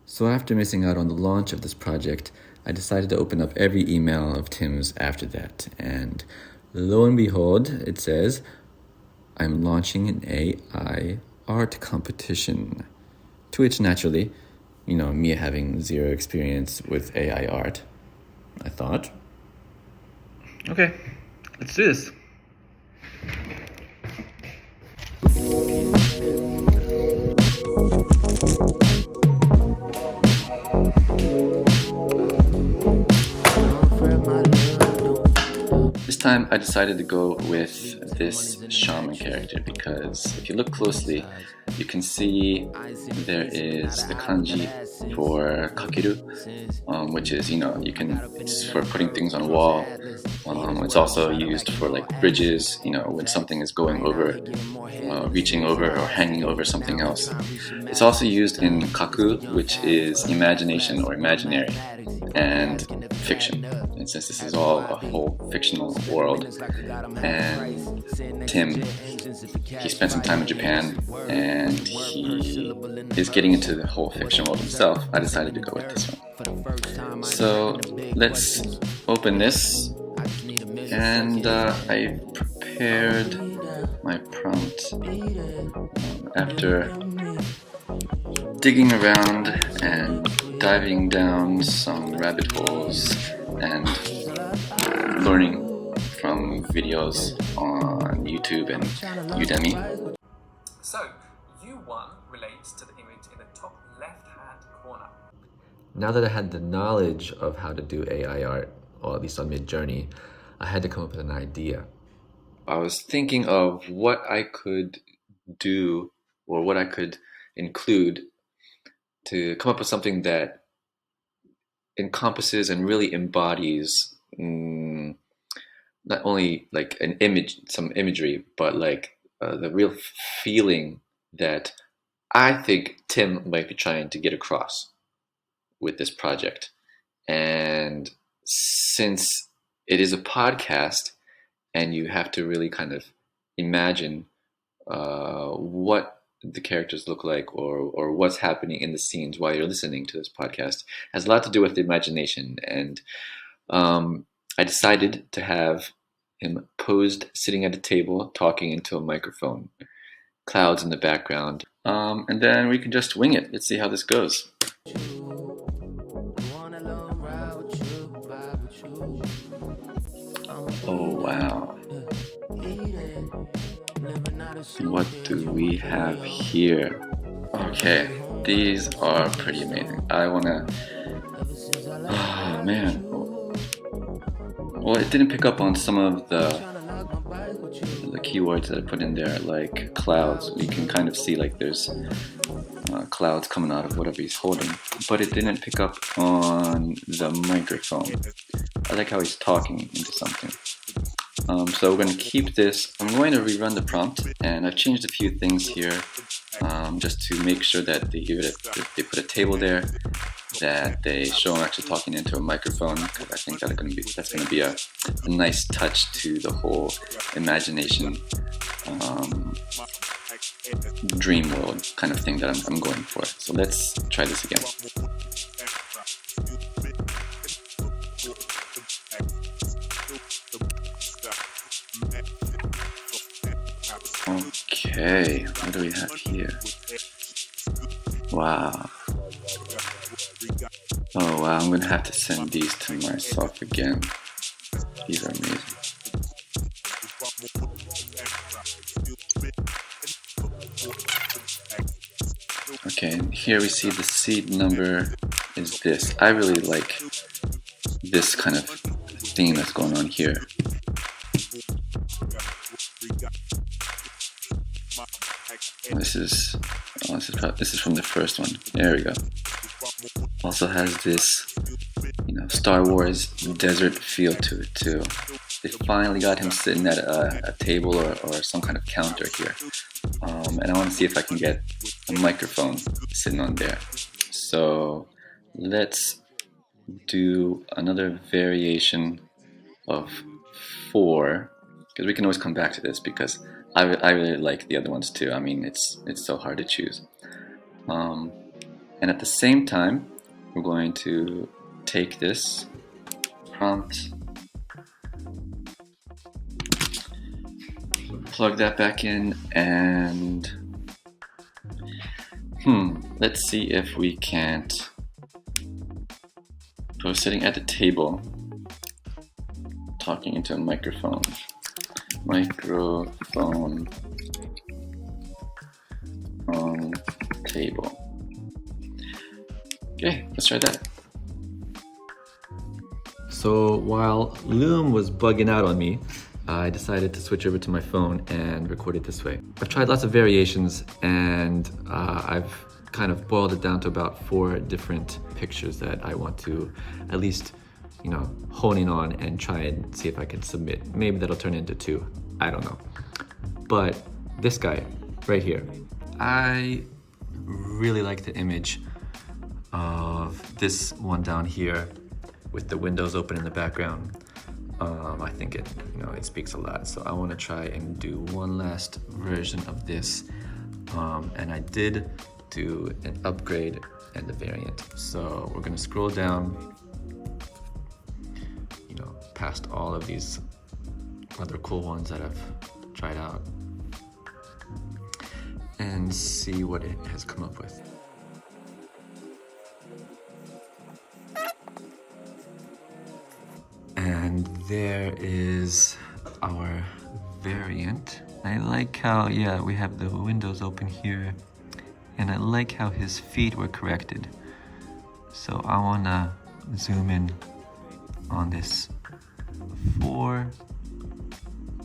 So after missing out on the launch of this project, I decided to open up every email of Tim's after that, and lo and behold, it says, I'm launching an AI art competition. To which naturally, me having zero experience with AI art, I thought, okay, let's do this. This time I decided to go with this shaman character because if you look closely, you can see there is the kanji for kakeru, which is, it's for putting things on a wall. It's also used for like bridges, when something is going over, reaching over or hanging over something else. It's also used in kaku, which is imagination or imaginary, and fiction. And since this is all a whole fictional world, and Tim, he spent some time in Japan and he is getting into the whole fiction world himself, I decided to go with this one. So let's open this, and I prepared my prompt after digging around and diving down some rabbit holes and learning from videos on YouTube and Udemy. So, U1 relates to the image in the top left-hand corner. Now that I had the knowledge of how to do AI art, or at least on Mid-Journey, I had to come up with an idea. I was thinking of what I could do or what I could include to come up with something that encompasses and really embodies not only like an image, some imagery, but like the real feeling that I think Tim might be trying to get across with this project. And since it is a podcast and you have to really kind of imagine what the characters look like or what's happening in the scenes while you're listening to this podcast, has a lot to do with the imagination. And I decided to have him posed sitting at a table talking into a microphone, clouds in the background, and then we can just wing it. Let's see how this goes. Oh wow. What do we have here? Okay, these are pretty amazing. I wanna... Oh man. Well, it didn't pick up on some of the keywords that I put in there, like clouds. You can kind of see like there's clouds coming out of whatever he's holding, but it didn't pick up on the microphone. I like how he's talking into something. So we're going to keep this. I'm going to rerun the prompt, and I've changed a few things here just to make sure that they put a table there, that they show him actually talking into a microphone, because I think that's going to be a nice touch to the whole imagination dream world kind of thing that I'm going for. So let's try this again. Okay, what do we have here? Wow. Oh wow, I'm gonna have to send these to myself again. These are amazing. Okay, and here we see the seed number is this. I really like this kind of theme that's going on here. This is from the first one. There we go. Also has this, Star Wars desert feel to it too. They finally got him sitting at a table or some kind of counter here. And I want to see if I can get a microphone sitting on there. So let's do another variation of 4, because we can always come back to this, because I really like the other ones too. I mean, it's so hard to choose. And at the same time, we're going to take this prompt, plug that back in, and let's see if we can't pose sitting at the table talking into a microphone. Microphone on table. Okay, let's try that. So while Loom was bugging out on me, I decided to switch over to my phone and record it this way. I've tried lots of variations, and I've kind of boiled it down to about 4 different pictures that I want to at least, hone in on and try and see if I can submit. Maybe that'll turn into 2, I don't know. But this guy right here, I really like the image of this one down here with the windows open in the background. I think it speaks a lot. So I want to try and do one last version of this. And I did do an upgrade and a variant. So we're gonna scroll down, past all of these other cool ones that I've tried out, and see what it has come up with. And there is our variant. I like how, we have the windows open here, and I like how his feet were corrected. So I wanna zoom in on this 4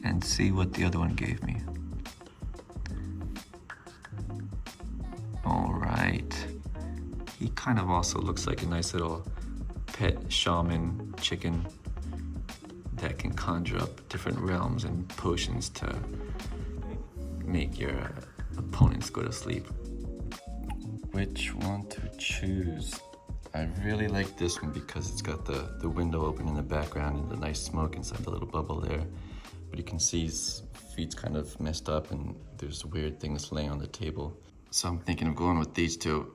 and see what the other one gave me. All right. He kind of also looks like a nice little pet shaman chicken that can conjure up different realms and potions to make your opponents go to sleep. Which one to choose? I really like this one because it's got the window open in the background and the nice smoke inside the little bubble there. But you can see his feet's kind of messed up and there's weird things laying on the table. So I'm thinking of going with these 2.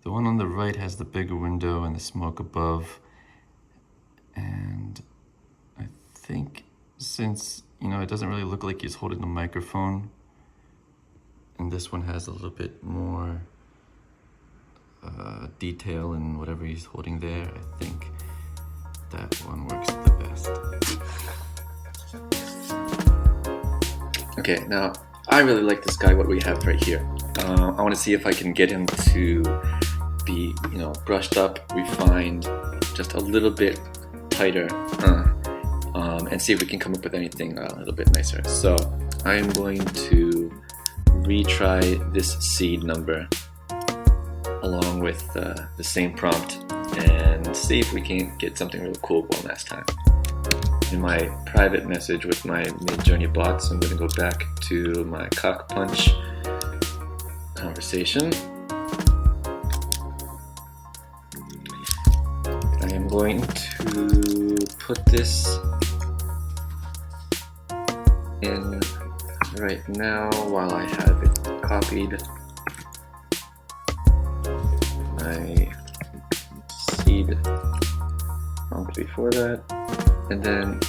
The one on the right has the bigger window and the smoke above. And I think since, it doesn't really look like he's holding the microphone, and this one has a little bit more detail in whatever he's holding there, I think that one works the best. Okay, now I really like this guy, what we have right here. I want to see if I can get him to be, brushed up, refined, just a little bit tighter, and see if we can come up with anything a little bit nicer. So I am going to retry this seed number along with the same prompt and see if we can get something really cool one last time. In my private message with my Midjourney bots, I'm going to go back to my Cockpunch conversation. I am going to put this in right now while I have it copied. My seed prompt before that, and then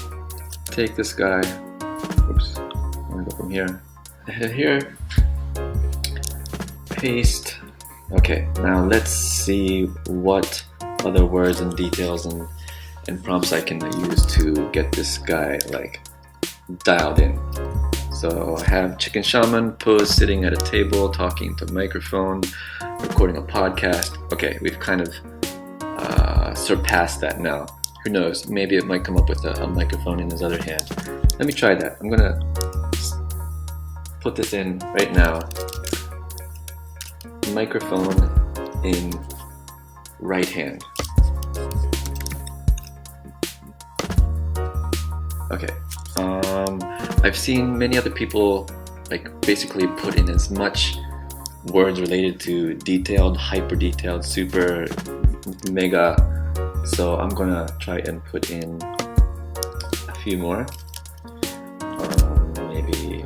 take this guy. Oops, I'm gonna go from here. Here, paste. Okay, now let's see what other words and details and prompts I can use to get this guy dialed in. So I have Chicken Shaman pose sitting at a table, talking to a microphone, recording a podcast. Okay, we've kind of surpassed that now. Who knows, maybe it might come up with a microphone in his other hand. Let me try that. I'm gonna put this in right now. Microphone in right hand. Okay. I've seen many other people basically put in as much words related to detailed, hyper detailed, super mega. So I'm gonna try and put in a few more. Maybe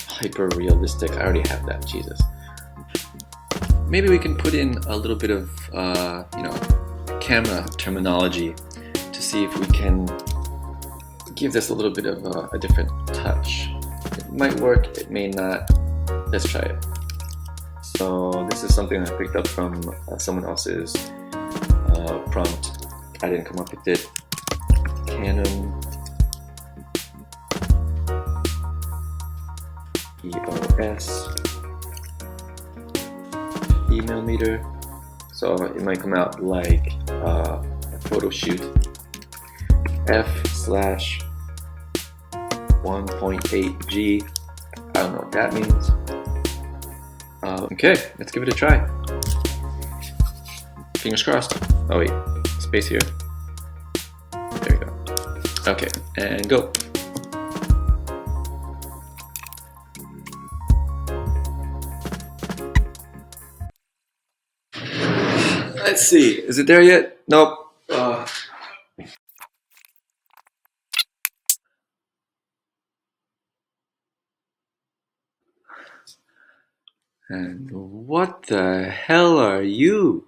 hyper realistic. I already have that. Jesus. maybe we can put in a little bit of camera terminology to see if we can give this a little bit of a different touch. It might work, it may not. Let's try it. So this is something I picked up from someone else's prompt. I didn't come up with it. Canon EOS email meter. So it might come out like a photo shoot. F/1.8G. I don't know what that means. Okay, let's give it a try. Fingers crossed. Oh wait, space here. There we go. Okay, and go. Let's see, is it there yet? Nope. And what the hell are you?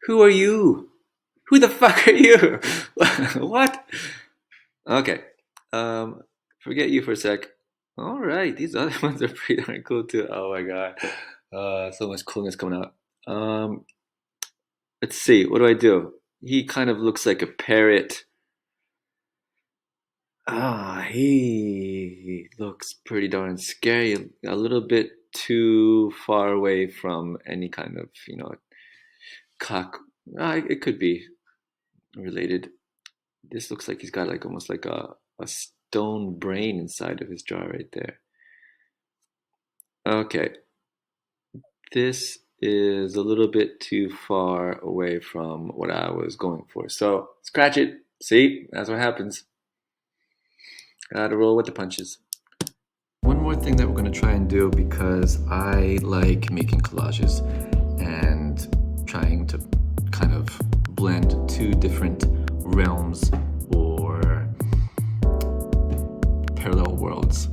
Who are you? Who the fuck are you? What? Okay. Forget you for a sec. All right, these other ones are pretty darn cool too. Oh my god. So much coolness coming out. Let's see. What do I do? He kind of looks like a parrot. He looks pretty darn scary. A little bit too far away from any kind of, cock. It could be related. This looks like he's got like almost like a stone brain inside of his jaw right there. Okay. This is a little bit too far away from what I was going for. So scratch it. See, that's what happens. Gotta roll with the punches. One more thing that we're going to try and do, because I like making collages and trying to kind of blend two different realms or parallel worlds,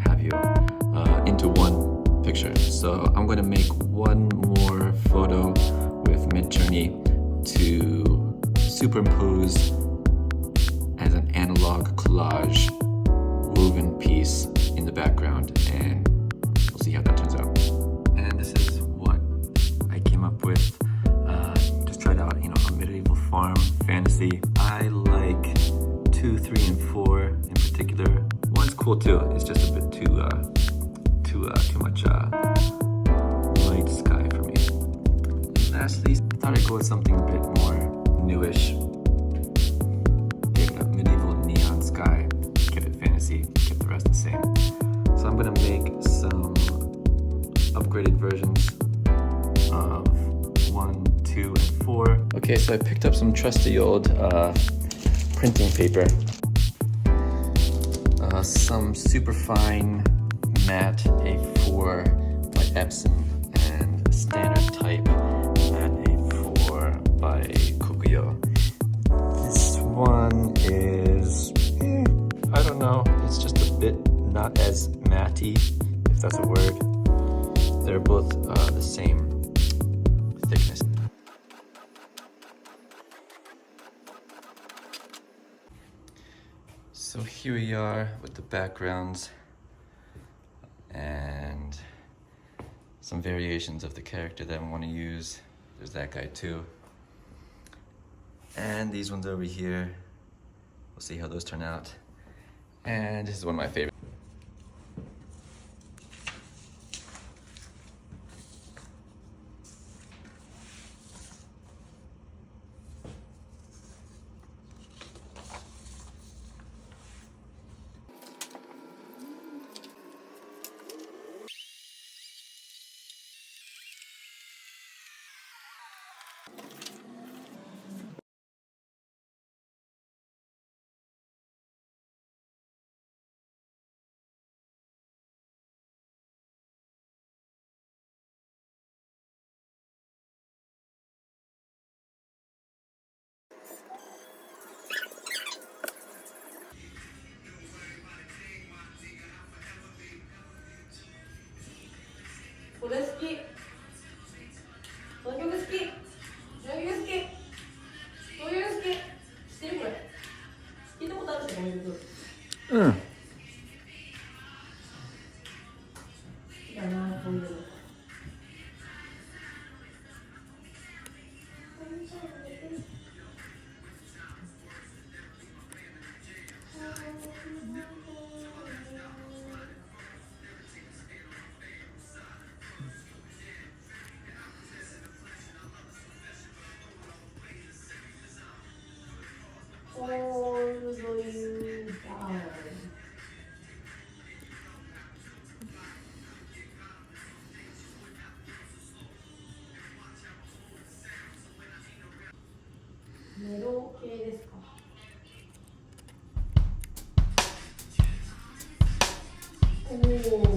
have you, into one picture. So I'm going to make one more photo with Midjourney to superimpose as an analog collage woven piece in the background, and we'll see how that turns out. And this is what I came up with. Just tried out, a medieval farm fantasy. I like 2, 3, and 4 in particular. 1's cool too. It's just a bit too much light sky for me. Lastly, I thought I'd go with something a bit more newish. Take a medieval neon sky, kept it fantasy, kept the rest the same. So I'm gonna make some upgraded versions of 1, 2, and 4. Okay, so I picked up some trusty old printing paper. Some super fine matte A4 by Epson and standard type matte A4 by Kokuyo. This one is, I don't know, it's just a bit not as matty, if that's a word. They're both the same thickness. So here we are with the backgrounds and some variations of the character that I want to use. There's that guy too. And these ones over here. We'll see how those turn out. And this is one of my favorites. これ好き。この曲好き。この曲好き。この曲好き。知ってるこれ。聞いたことあるでしょこの曲。うん。好きだなこういうの。All the you down. メロ系ですか。おお。